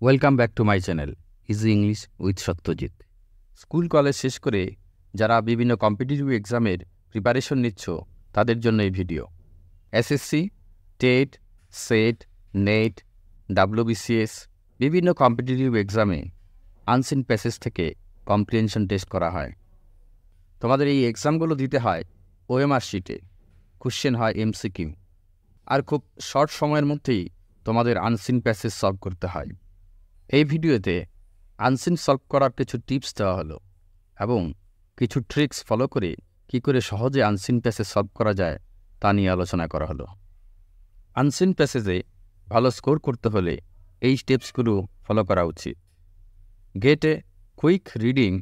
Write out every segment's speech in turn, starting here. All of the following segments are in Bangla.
Welcome back to my channel easy English with Satyajit. School college শেষ করে যারা বিভিন্ন কম্পিটিটিভ এক্সামের প্রিপারেশন নিচ্ছ তাদের জন্য এই video. SSC, TET, set, net, WBCS বিভিন্ন কম্পিটিটিভ এক্সামে আনসিন প্যাসেজ থেকে কম্প্রিহেনশন টেস্ট করা হয়। তোমাদের এই এক্সামগুলো দিতে হয় ওএমআর শিটে, কোশ্চেন হয় এমসিকিউ, আর খুব শর্ট সময়ের মধ্যেই তোমাদের আনসিন প্যাসেজ সলভ করতে হয়। এই ভিডিওতে আনসিন সলভ করার কিছু টিপস দেওয়া হলো এবং কিছু ট্রিক্স ফলো করে কী করে সহজে আনসিন প্যাসেজ সলভ করা যায় তা নিয়ে আলোচনা করা হলো। আনসিন প্যাসেজে ভালো স্কোর করতে হলে এই স্টেপসগুলো ফলো করা উচিত। Gate a quick reading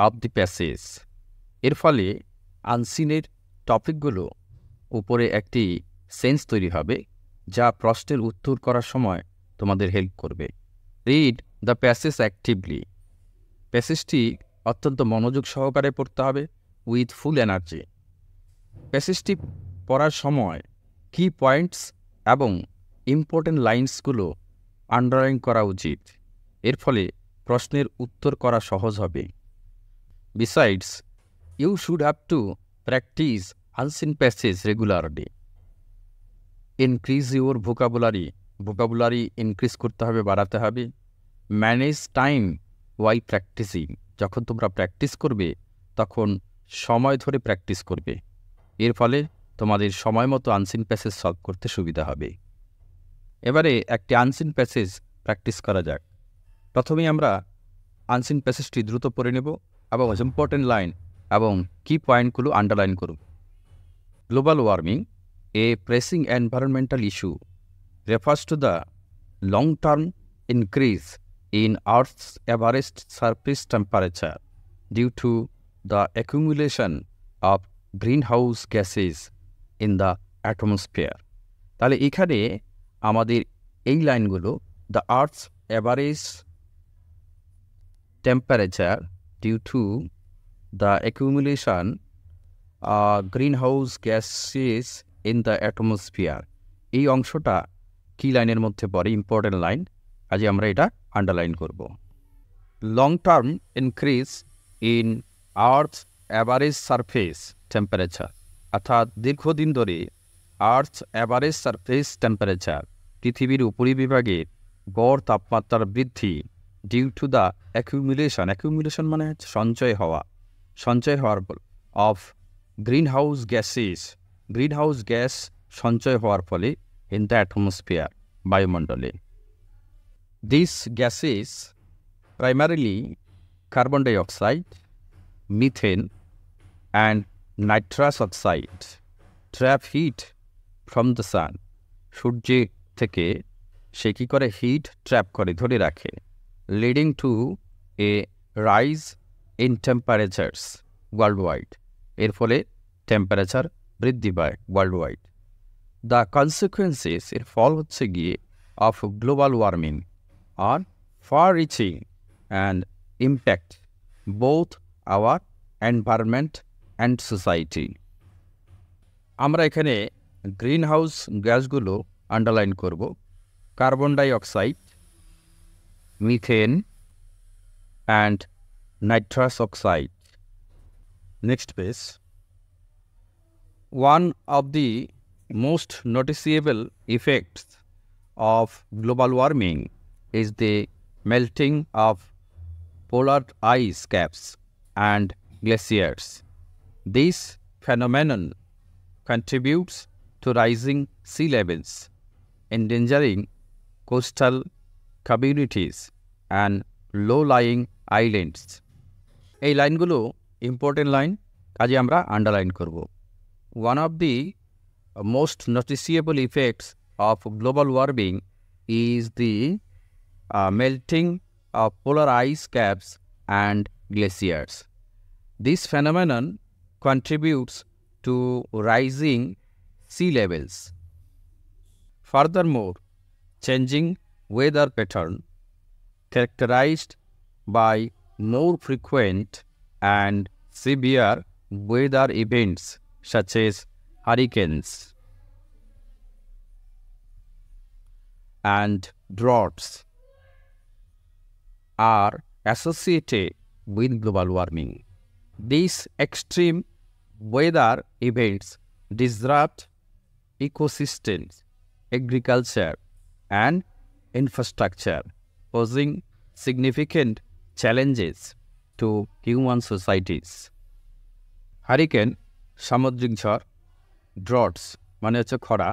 of the passage. এর ফলে আনসিনের টপিকগুলো উপরে একটি সেন্স তৈরি হবে যা প্রশ্নের উত্তর করার সময় তোমাদের হেল্প করবে। Read the passage actively. প্যাসেজটি অত্যন্ত মনোযোগ সহকারে পড়তে হবে উইথ ফুল এনার্জি। প্যাসেজটি পড়ার সময় কি পয়েন্টস এবং ইম্পর্টেন্ট লাইন্সগুলো আন্ডারলাইন করা উচিত। এর ফলে প্রশ্নের উত্তর করা সহজ হবে। Besides, you should have to practise unseen passage regularly. Increase your vocabulary increase করতে হবে, বাড়াতে হবে। Manage time while practising. যখন তোমরা প্র্যাকটিস করবে তখন সময় ধরে প্র্যাকটিস করবে। এর ফলে তোমাদের সময় মতো আনসিন প্যাসেজ সলভ করতে সুবিধা হবে। এবারে একটি আনসিন প্যাসেজ প্র্যাকটিস করা যাক। প্রথমেই আমরা আনসিন প্যাসেজটি দ্রুত পড়ে নেব এবং ইম্পর্টেন্ট লাইন এবং কি পয়েন্টগুলো আন্ডারলাইন করব। Global warming, a pressing environmental issue, refers to the long-term increase in Earth's average surface temperature due to the accumulation of greenhouse gases in the atmosphere. তাহলে এখানে আমাদের এই লাইনগুলো the Earth's average temperature due to the accumulation greenhouse gases in the atmosphere, এই অংশটা কি লাইনের মধ্যে পড়ে? ইম্পর্টেন্ট লাইন, কাজে আমরা এটা আন্ডারলাইন করব। Long term increase in earth average surface temperature, অর্থাৎ দীর্ঘদিন ধরে আর্থ অ্যাভারেজ সারফেস টেম্পারেচার, পৃথিবীর উপরিবিভাগের গড় তাপমাত্রার বৃদ্ধি, ডিউ টু দ্য অ্যাকিউমুলেশন মানে হচ্ছে সঞ্চয় হওয়ার অফ গ্রিনহাউস গ্যাস সঞ্চয় হওয়ার ফলে ইন দ্য অ্যাটমসফিয়ার, বায়ুমণ্ডলে। This gases primarily carbon dioxide, methane and nitrous oxide trap heat from the sun. সূর্যের থেকে সে কী করে? হিট ট্র্যাপ করে, ধরে রাখে। Leading to A rise in temperatures world wide. এর ফলে টেম্পারেচার বৃদ্ধি পায় ওয়ার্ল্ড ওয়াইড। দ্য কনসিকুয়েন্সেস, এর ফল হচ্ছে গিয়ে, অফ গ্লোবাল ওয়ার্মিং আর far reaching and impact both our environment and society. আমরা এখানে গ্রিন হাউস গ্যাসগুলো আন্ডারলাইন করব। Carbon dioxide, methane and nitrous oxide. Next page. One of the most noticeable effects of global warming is the melting of polar ice caps and glaciers. This phenomenon contributes to rising sea levels, endangering coastal communities and low-lying islands. এই লাইনগুলো ইম্পর্টেন্ট লাইন, কাজে আমরা আন্ডারলাইন করব। One of the most noticeable effects of global warming is the melting of polar ice caps and glaciers. This phenomenon contributes to rising sea levels. Furthermore, changing weather pattern characterized by more frequent and severe weather events such as hurricanes and droughts are associated with global warming. These extreme weather events disrupt ecosystems, agriculture, and infrastructure, posing significant challenges to human societies. Hurricane, সামুদ্রিক ঝড়, ড্রটস মানে হচ্ছে খরা,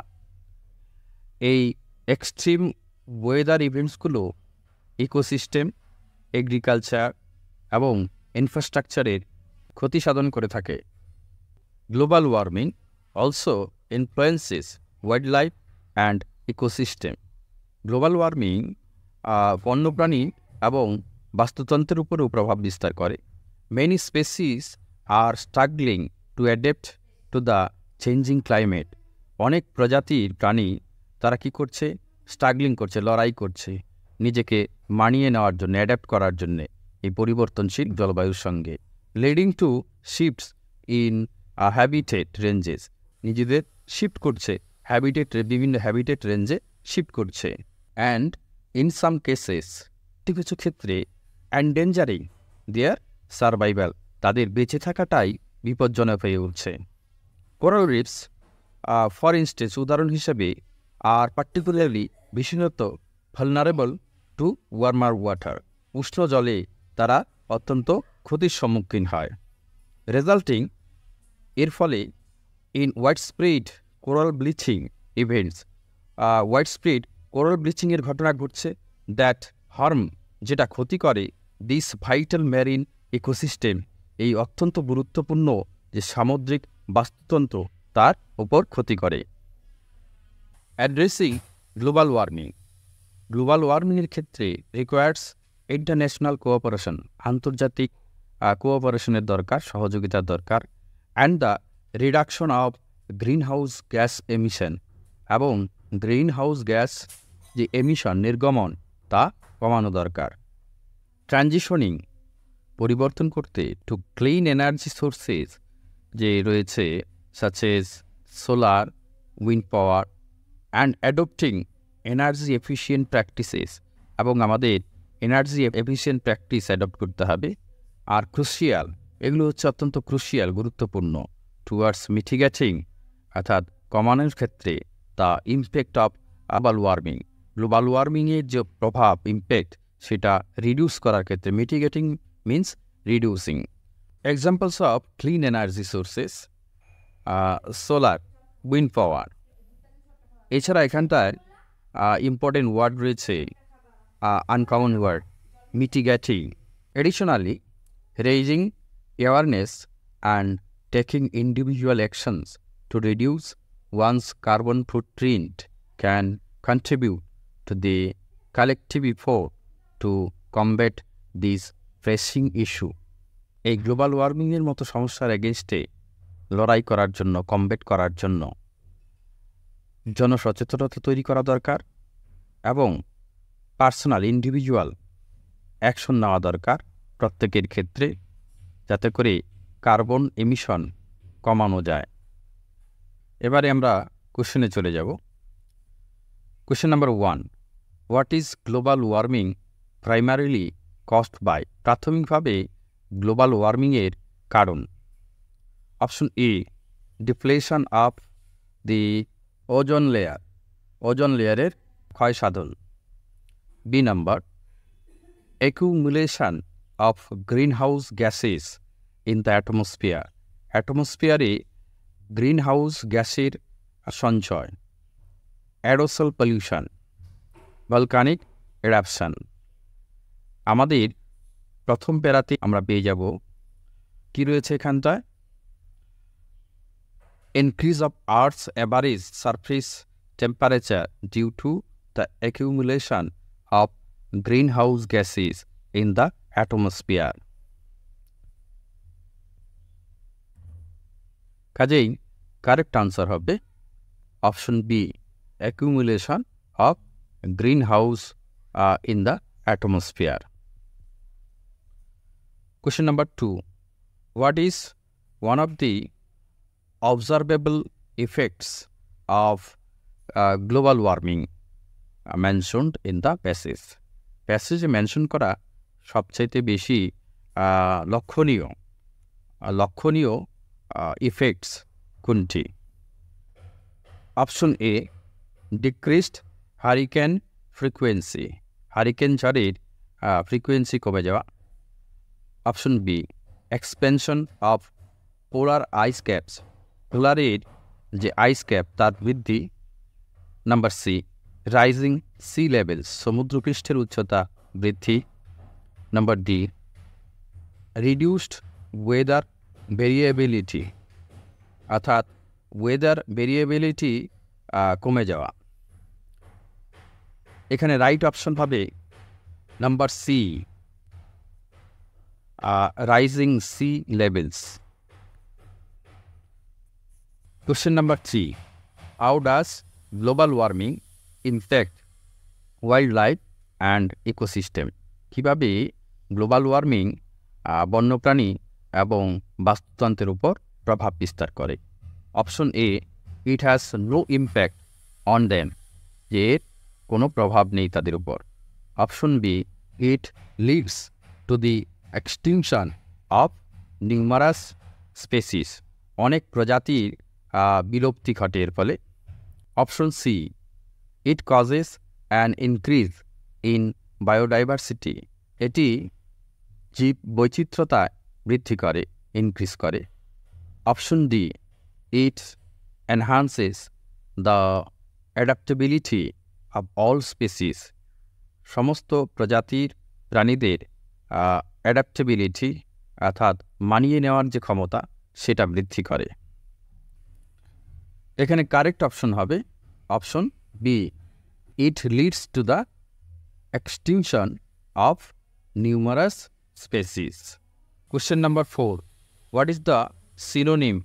এই এক্সট্রিম ওয়েদার ইভেন্টসগুলো ইকোসিস্টেম, এগ্রিকালচার এবং ইনফ্রাস্ট্রাকচারের ক্ষতি সাধন করে থাকে। Global warming also influences wild life and ecosystem. Global warming বন্যপ্রাণী এবং বাস্তুতন্ত্রের উপরেও প্রভাব বিস্তার করে। Many species R struggling to adapt to the changing climate. অনেক প্রজাতির প্রাণী তারা কি করছে? স্ট্রাগলিং করছে, লড়াই করছে নিজেকে মানিয়ে নেওয়ার জন্য, অ্যাডাপ্ট করার জন্যে এই পরিবর্তনশীল জলবায়ুর সঙ্গে। Leading to shifts in habitat ranges. নিজেদের শিফট করছে, বিভিন্ন হ্যাবিটেট রেঞ্জে শিফট করছে। অ্যান্ড ইন সাম কেসেস, কিছু কিছু ক্ষেত্রে এন্ডেঞ্জারিং দেয়ার সারভাইভাল, তাদের বেঁচে থাকাটাই বিপজ্জনক হয়ে উঠছে। কোরাল রিফস ফর ইনস্টেন্স, উদাহরণ হিসেবে, আর পার্টিকুলারলি বিশেষত ভালনারেবল টু ওয়ার্মার ওয়াটার। উষ্ণ জলে তারা অত্যন্ত ক্ষতির সম্মুখীন হয়। রেজাল্টিং, এর ফলে in widespread coral bleaching events, widespread coral ব্লিচিংয়ের ঘটনা ঘটছে। দ্যাট হার্ম, যেটা ক্ষতি করে দিস ভাইটাল ম্যারিন ইকোসিস্টেম, এই অত্যন্ত গুরুত্বপূর্ণ যে সামুদ্রিক বাস্তুতন্ত্র তার উপর ক্ষতি করে। Addressing global warming. গ্লোবাল ওয়ার্মিংয়ের ক্ষেত্রে রিকোয়ার্স ইন্টারন্যাশনাল কোঅপারেশন, আন্তর্জাতিক কোঅপারেশনের দরকার, সহযোগিতার দরকার। And the reduction of green house gas emission, এবং গ্রিন হাউস গ্যাস যে এমিশন, নির্গমন, তা কমানো দরকার। ট্রানজিশনিং, পরিবর্তন করতে টু ক্লিন এনার্জি সোর্সেস যে রয়েছে, such as solar, wind power, and adopting energy efficient practices, এবং আমাদের এনার্জি এফিশিয়েন্ট প্র্যাকটিস অ্যাডপ্ট করতে হবে। আর ক্রুশিয়াল, এগুলো হচ্ছে অত্যন্ত ক্রুশিয়াল, গুরুত্বপূর্ণ, টুয়ার্ডস মিটিগেটিং, অর্থাৎ কমানোর ক্ষেত্রে the impact of global warming, global ওয়ার্মিংয়ের যে প্রভাব, ইম্প্যাক্ট, সেটা রিডিউস করার ক্ষেত্রে। Mitigating means reducing. Examples of clean energy sources, solar, wind power. এছাড়া এখানটায় ইম্পর্টেন্ট ওয়ার্ড রয়েছে, uncommon word, mitigating. Additionally, raising awareness and taking individual actions to reduce one's carbon footprint can contribute to the collective effort to combat this pressing issue. এই গ্লোবাল ওয়ার্মিংয়ের মতো সমস্যার এগেনস্টে লড়াই করার জন্য, কমব্যাট করার জন্য জনসচেতনতা তৈরি করা দরকার, এবং পার্সোনাল, ইন্ডিভিজুয়াল অ্যাকশন নেওয়া দরকার প্রত্যেকের ক্ষেত্রে, যাতে করে কার্বন এমিশন কমানো যায়। এবারে আমরা কোশ্চেনে চলে যাব। Question number 1, what is global warming primarily caused by? প্রাথমিকভাবে গ্লোবাল ওয়ার্মিংয়ের কারণ। Option A, depletion of the ozone layer, ozone লেয়ারের ক্ষয়সাধন। B number, accumulation of greenhouse gases in the atmosphere, অ্যাটমসফিয়ারে গ্রিন হাউস গ্যাসের সঞ্চয়। Aerosol pollution, volcanic eruption. আমাদের প্রথম প্যারাতে আমরা পেয়ে যাব কি রয়েছে এখানটায়, increase of Earth's average surface temperature due to the accumulation of greenhouse gases in the atmosphere. কাজেই কারেক্ট আনসার হবে option B, accumulation of greenhouse in the atmosphere. Question number 2, what is one of the observable effects of global warming mentioned in the passage? প্যাসেজে মেনশন করা সবচাইতে বেশি লক্ষণীয় ইফেক্টস কোনটি? Option A, decreased hurricane frequency, hurricane ঝড়ের ফ্রিকোয়েন্সি কমে যাওয়া। Option B, expansion of polar ice caps, পোলারের যে আইস ক্যাপ তার বৃদ্ধি। Number C, rising sea levels, সমুদ্রপৃষ্ঠের উচ্চতা বৃদ্ধি। Number D, reduced weather variability, অর্থাৎ ওয়েদার ভেরিয়েবিলিটি কমে যাওয়া। এখানে রাইট অপশন হবে number C, rising sea levels. Question number 3, how does global warming impact wild life and ecosystem? কীভাবে গ্লোবাল ওয়ার্মিং বন্যপ্রাণী এবং বাস্তুতন্ত্রের উপর প্রভাব বিস্তার করে? Option A, it has no impact on them, যে এর কোনো প্রভাব নেই তাদের উপর। Option B, it leads to the extinction of numerous species, অনেক প্রজাতির বিলুপ্তি ঘটে এর ফলে। Option C, it causes an increase in biodiversity, এটি জীব বৈচিত্র্যতা বৃদ্ধি করে, ইনক্রিজ করে। Option D, it enhances the adaptability of all species, সমস্ত প্রজাতির প্রাণীদের অ্যাডাপ্টেবিলিটি অর্থাৎ মানিয়ে নেওয়ার যে ক্ষমতা সেটা বৃদ্ধি করে। এখানে কারেক্ট অপশন হবে option B, it leads to the extinction of numerous species. Question number 4, what is the synonym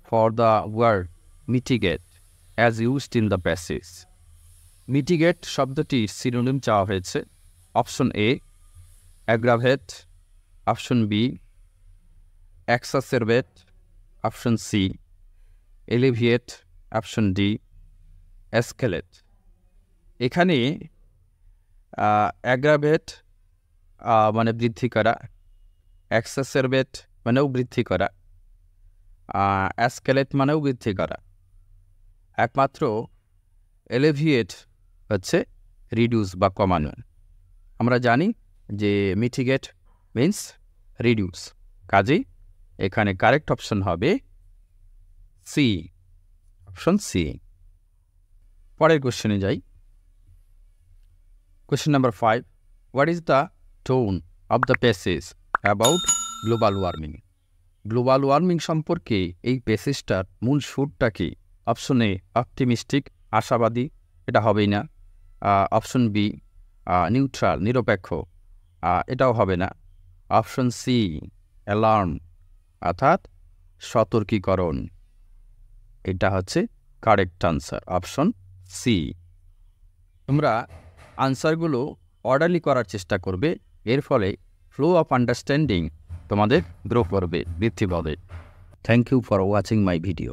for the word mitigate as used in the passage? Mitigate শব্দটির সিনোনিম চাওয়া হয়েছে। Option A, aggravate. Option B, exacerbate. Option C, alleviate. Option D, escalate. এখানে অ্যাগ্রাভেট মানে বৃদ্ধি করা, এক্সাসেরবেট মানেও বৃদ্ধি করা, এসকেলেট মানেও বৃদ্ধি করা। একমাত্র এলিভিয়েট হচ্ছে রিডিউস বা কমানো। আমরা জানি যে মিটিগেট মিন্স রিডিউস, কাজেই এখানে কারেক্ট অপশন হবে সি, অপশন সি। পরের কোশ্চেনে যাই। Question number 5, what is the tone of the passage about global warming? Global warming সম্পর্কে এই প্যাসেজটার মূল সুরটা কি? অপশন এ, অপটিমিস্টিক, আশাবাদী, এটা হবেই না। অপশন বি, নিউট্রাল, নিরপেক্ষ, এটাও হবে না। অপশন সি, অ্যালার্ম, অর্থাৎ সতর্কীকরণ, এটা হচ্ছে কারেক্ট আনসার, অপশন সি। তোমরা আনসারগুলো অর্ডারলি করার চেষ্টা করবে, এর ফলে ফ্লো অফ আন্ডারস্ট্যান্ডিং তোমাদের গ্রো করবে, বৃদ্ধি পাবে। Thank you for watching my video.